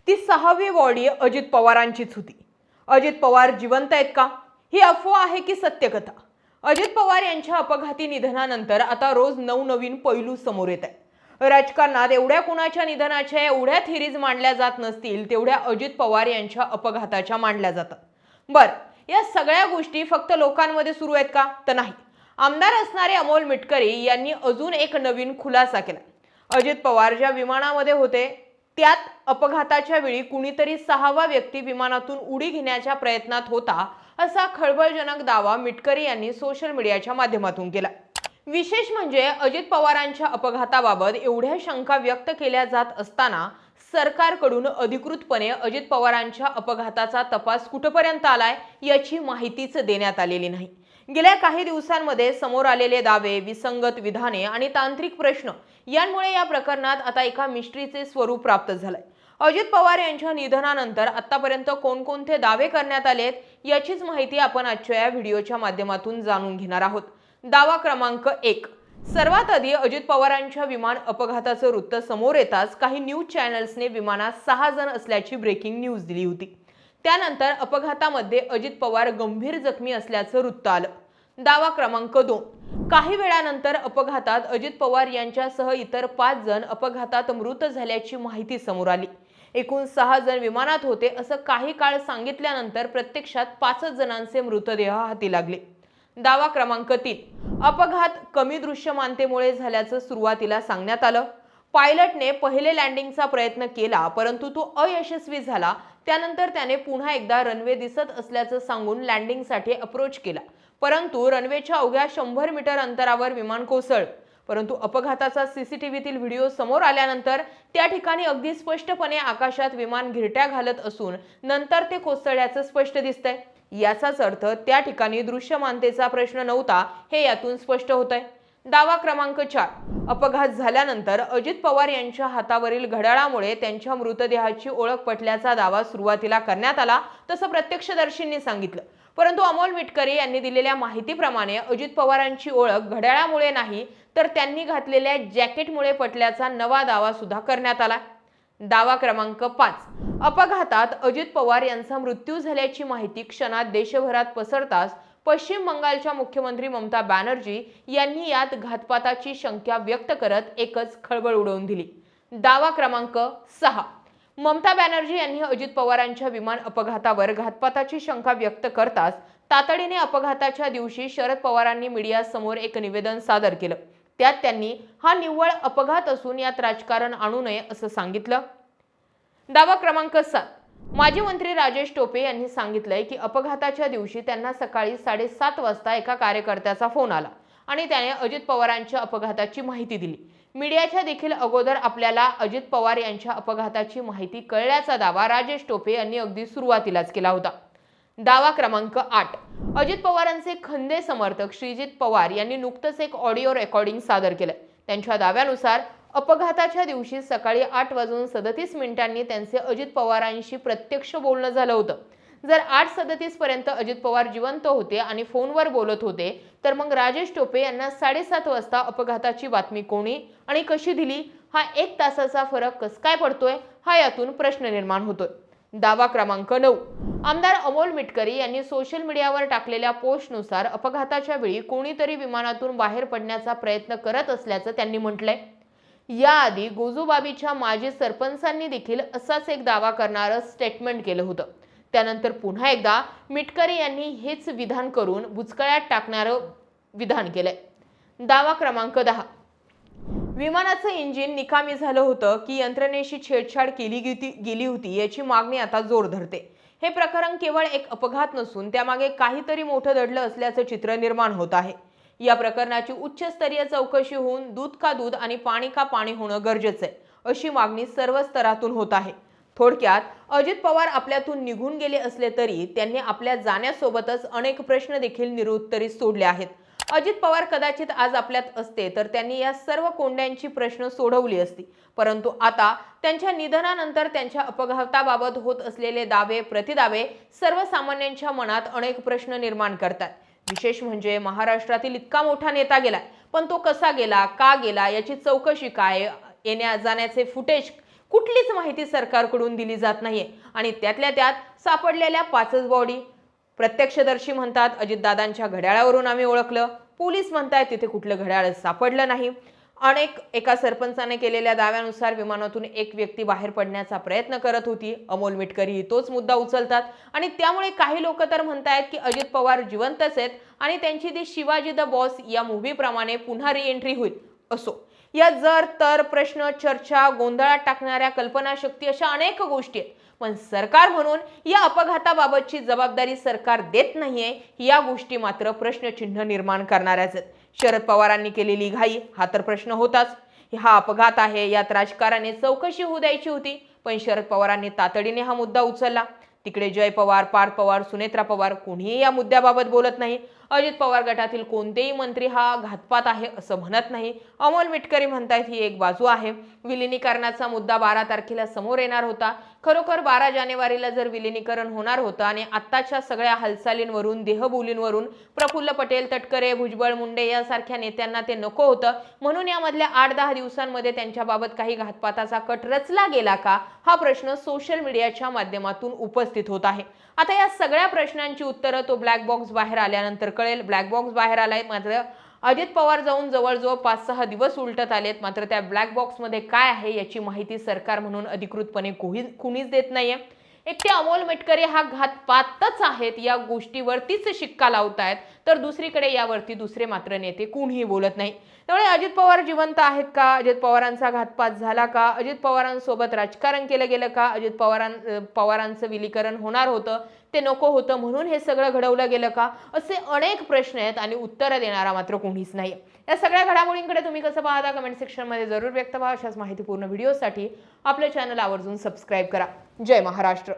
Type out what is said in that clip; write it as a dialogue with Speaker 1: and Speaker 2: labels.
Speaker 1: ती 6वी बॉडी अजित पवारांचीच होती। अजित पवार जिवंत आहेत का? ही अफवा आहे की सत्यकथा? अजित पवार यांच्या अपघाती निधनानंतर आता रोज नवनवीन पैलू समोर येत आहे। राजकारणात एवढ्या कुणाच्या निधनाच्या एवढ्या थिरीज मांडल्या जात नसतील तेवढ्या अजित पवार यांच्या अपघाताच्या मांडल्या जातात। बर, या सगळ्या गोष्टी फक्त लोकांमध्ये सुरू आहेत का? तर नाही। आमदार असणारे अमोल मिटकरी यांनी अजून एक नवीन खुलासा केला। अजित पवार ज्या विमानामध्ये होते त्यात अपघाताच्या वेळी कुणीतरी 6वा व्यक्ती विमानातून उडी घेण्याच्या प्रयत्नात होता असा खळबळजनक दावा मिटकरी यांनी सोशल मीडियाच्या माध्यमातून केला। विशेष म्हणजे अजित पवारांच्या अपघाताबाबत एवढ्या शंका व्यक्त केल्या जात असताना सरकारकडून अधिकृतपणे अजित पवारांच्या अपघाताचा तपास कुठपर्यंत आलाय याची माहितीच देण्यात आलेली नाही। गेल्या काही दिवसांमध्ये समोर आलेले दावे, विसंगत विधाने आणि तांत्रिक प्रश्न यांमुळे या प्रकरणात आता एका मिस्ट्रीचे स्वरूप प्राप्त झालंय। अजित पवार यांच्या निधनानंतर आतापर्यंत कोणकोणते दावे करण्यात आलेत याचीच माहिती आपण आजच्या या व्हिडिओच्या माध्यमातून जाणून घेणार आहोत। दावा क्रमांक 1। सर्वात आधी अजित पवारांच्या विमान अपघाताचं वृत्त समोर येताच काही न्यूज चॅनल्सने विमानात 6 जण असल्याची ब्रेकिंग न्यूज दिली होती। त्यानंतर अपघातामध्ये अजित पवार गंभीर जखमी असल्याचं वृत्त आलं। दावा क्रमांक 2। काही वेळानंतर अपघातात अजित पवार यांच्यासह इतर 5 जण अपघातात मृत झाल्याची माहिती समोर आली। एकूण 6 जण विमानात होते असं काही काळ सांगितल्यानंतर प्रत्यक्षात 5 जणांचे मृतदेह हाती लागले। दावा क्रमांक 3। अपघात कमी दृश्यमानतेमुळे झाल्याचं सुरुवातीला सांगण्यात आलं। पायलटने पहिले लँडिंगचा प्रयत्न केला परंतु तो अयशस्वी झाला। त्यानंतर त्याने पुन्हा एकदा रनवे दिसत असल्याचं सांगून लँडिंगसाठी अप्रोच केला, परंतु रनवेच्या अवघ्या 100 मीटर अंतरावर विमान कोसळलं। परंतु अपघाताचा सीसीटीव्हीतील व्हिडिओ समोर आल्यानंतर त्या ठिकाणी अगदी स्पष्टपणे आकाशात विमान घिरट्या घालत असून नंतर ते कोसळल्याचं स्पष्ट दिसतंय। याचाच अर्थ त्या ठिकाणी दृश्यमानतेचा प्रश्न नव्हता हे यातून स्पष्ट होतंय। दावा क्रमांक 4। अपघात झाल्यानंतर अजित पवार यांच्या हातावरील घड्याळामुळे त्यांच्या मृतदेहाची ओळख पटल्याचा दावा सुरुवातीला करण्यात आला, तसं प्रत्यक्षदर्शींनी सांगितलं। परंतु अमोल मिटकरी यांनी दिलेल्या माहितीप्रमाणे अजित पवारांची ओळख घड्याळामुळे नाही तर त्यांनी घातलेल्या जॅकेटमुळे पटल्याचा नवा दावा सुद्धा करण्यात आला। दावा क्रमांक 5। अपघातात अजित पवार यांचा मृत्यू झाल्याची माहिती क्षणात देशभरात पसरताच पश्चिम बंगालच्या मुख्यमंत्री ममता बॅनर्जी यांनी यात घातपाताची शंका व्यक्त करत एकच खळबळ उडवून दिली। दावा क्रमांक 6। ममता बॅनर्जी यांनी अजित पवारांच्या विमान अपघातावर घातपाताची शंका व्यक्त करताच तातडीने अपघाताच्या दिवशी शरद पवारांनी मीडियासमोर एक निवेदन सादर केलं। त्यात त्यांनी हा निव्वळ अपघात असून यात राजकारण आणू नये असं सांगितलं। दावा क्रमांक 7। माजी मंत्री राजेश टोपे यांनी सांगितलंय की अपघाताच्या दिवशी त्यांना सकाळी 7:30 वाजता एका कार्यकर्त्याचा फोन आला आणि त्याने अजित पवारांच्या अपघाताची माहिती दिली। मीडियाच्या देखील अगोदर आपल्याला अजित पवार यांच्या अपघाताची माहिती कळल्याचा दावा राजेश टोपे यांनी अगदी सुरुवातीलाच केला होता। दावा क्रमांक 8। अजित पवारांचे खंदे समर्थक श्रीजित पवार यांनी नुकतंच एक ऑडिओ रेकॉर्डिंग सादर केलं। त्यांच्या दाव्यानुसार अपघाताच्या दिवशी सकाळी 8:37 त्यांचे अजित पवारांशी प्रत्यक्ष बोलणं झालं होतं। जर 8:37 पर्यंत अजित पवार जिवंत होते आणि फोनवर बोलत होते तर मग राजेश टोपे यांना 7:30 वाजता अपघाताची बातमी कोणी आणि कशी दिली? हा 1 तासाचा फरक कस काय पडतोय? हा यातून प्रश्न निर्माण होतोय। दावा क्रमांक 9। आमदार अमोल मिटकरी यांनी सोशल मीडियावर टाकलेल्या पोस्टनुसार अपघाताच्या वेळी कोणीतरी विमानातून बाहेर पडण्याचा प्रयत्न करत असल्याचं त्यांनी म्हटलंय। याआधी गोजूबाबीच्या माजी सरपंचांनी देखील असाच एक दावा करणारं स्टेटमेंट केलं होतं। त्यानंतर पुन्हा एकदा मिटकरी यांनी हेच विधान करून बुचकळ्यात टाकणारं विधान केलंय। दावा क्रमांक 10। विमानाचं इंजिन निकामी झालं होतं की यंत्रणेशी छेडछाड केली गेली होती याची मागणी आता जोर धरते। हे प्रकरण केवळ एक अपघात नसून त्यामागे काहीतरी मोठं दडलं असल्याचं चित्र निर्माण होत आहे। या प्रकरणाची उच्चस्तरीय चौकशी होऊन दूध का दूध आणि पाणी का पाणी होणं गरजेचं आहे अशी मागणी सर्व स्तरातून होत आहे। थोडक्यात अजित पवार आपल्यातून निघून गेले असले तरी त्यांनी आपल्या जाण्यासोबतच अनेक प्रश्न देखील निरुत्तरित सोडले आहेत। अजित पवार कदाचित आज आपल्यात असते तर त्यांनी या सर्व कोंड्यांची प्रश्न सोडवली असती, परंतु आता त्यांच्या निधनानंतर त्यांच्या अपघाताबाबत होत असलेले दावे प्रतिदावे सर्वसामान्यांच्या मनात अनेक प्रश्न निर्माण करतात। विशेष म्हणजे महाराष्ट्रातील इतका मोठा नेता गेला, पण तो कसा गेला, का गेला याची चौकशी काय, येण्या जाण्याचे फुटेज कुठलीच माहिती सरकारकडून दिली जात नाहीये आणि त्यातल्या त्यात सापडलेल्या 5च बॉडी प्रत्यक्षदर्शी म्हणतात अजितदादांच्या घड्याळावरून आम्ही ओळखलं, पोलीस म्हणतात तिथे कुठलं घड्याळ सापडलं नाही. एका सरपंचाने केलेल्या दाव्यानुसार विमानातून एक व्यक्ती बाहेर पडण्याचा प्रयत्न करत होती. अमोल मिटकरी तोच मुद्दा उचलतात आणि त्यामुळे काही लोक तर म्हणतायत की अजित पवार जिवंतच आहेत आणि त्यांची ती शिवाजी द बॉस या मूव्ही प्रमाणे पुन्हा रिएंट्री होईल. असो, या जर तर प्रश्न, चर्चा, गोंधळात टाकणाऱ्या कल्पनाशक्ती अशा अनेक गोष्टी आहेत, पण सरकार म्हणून या अपघाताबाबतची जबाबदारी सरकार देत नाहीये, या गोष्टी मात्र प्रश्नचिन्ह निर्माण करणाऱ्याच आहेत. शरद पवारांनी केलेली घाई हा तर प्रश्न होताच. हा अपघात आहे, यात राजकारणाने चौकशी होऊ द्यायची होती, पण शरद पवारांनी तातडीने हा मुद्दा उचलला. तिकडे जय पवार, पार्थ पवार, सुनेत्रा पवार कोणीही या मुद्द्याबाबत बोलत नाही. अजित पवार गटातील कोणतेही मंत्री हा घातपात आहे असं म्हणत नाही. अमोल मिटकरी म्हणतायत ही एक बाजू आहे. विलिनीकरणाचा मुद्दा 12 तारखेला समोर येणार होता. खरोखर 12 जानेवारीला जर विलिनीकरण होणार होतं आणि आत्ताच्या सगळ्या हालचालींवरून, देहबोलींवरून प्रफुल्ल पटेल, तटकरे, भुजबळ, मुंडे यासारख्या नेत्यांना ते नको होतं, म्हणून यामधल्या 8-10 दिवसांमध्ये त्यांच्याबाबत काही घातपाताचा कट रचला गेला का, हा प्रश्न सोशल मीडियाच्या माध्यमातून उपस्थित होत आहे. आता या सगळ्या प्रश्नांची उत्तरं तो ब्लॅक बॉक्स बाहेर आल्यानंतर कळेल. ब्लॅक बॉक्स बाहेर आलाय, मात्र अजित पवार जाऊन जवळजवळ 5-6 दिवस उलटत आलेत, मात्र त्या ब्लॅक बॉक्समध्ये काय आहे याची माहिती सरकार म्हणून अधिकृतपणे कुणीच देत नाहीये. एकटे अमोल मिटकरी हा घातपातच आहेत या गोष्टीवरतीच शिक्का लावतायत, तर दुसरीकडे यावरती दुसरे मात्र नेते कोणीही बोलत नाही. त्यामुळे अजित पवार जिवंत आहेत का, अजित पवारांचा घातपात झाला का, अजित पवारांसोबत राजकारण केलं गेलं का, अजित पवारांचं विलीकरण होणार होतं ते नको होतं म्हणून हे सगळं घडवलं गेलं का, असे अनेक प्रश्न आहेत आणि उत्तरं देणारा मात्र कोणीच नाही. या सगळ्या घडामोडींकडे तुम्ही कसं पाहता कमेंट सेक्शनमध्ये जरूर व्यक्त व्हा. अशाच माहितीपूर्ण व्हिडिओसाठी आपल्या चॅनल आवर्जून सबस्क्राईब करा. जय महाराष्ट्र.